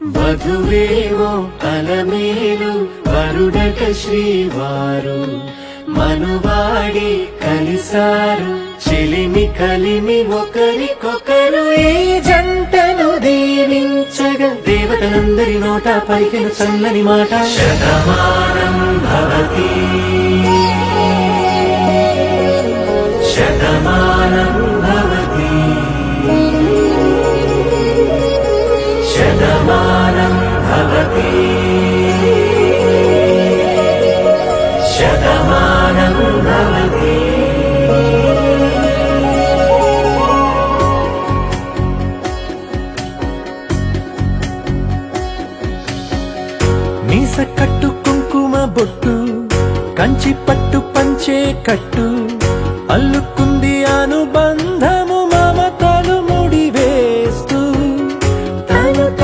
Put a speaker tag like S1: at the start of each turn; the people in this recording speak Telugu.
S1: వధువేవో అలమేలు వరుడట శ్రీవారు మనువాడి కలిసారు చెలిమి కలిమి ఒకరికొకరు ఈ జంటను దీవించగా దేవతలందరి నోట పలికిన చల్లని మాట శతమానం భవతి శతమానం భవతి శతమానం భవతి శతమానం భవతి. మీస కట్టు కుంకుమ బొట్టు కంచి పట్టు పంచే కట్టు అల్లుకు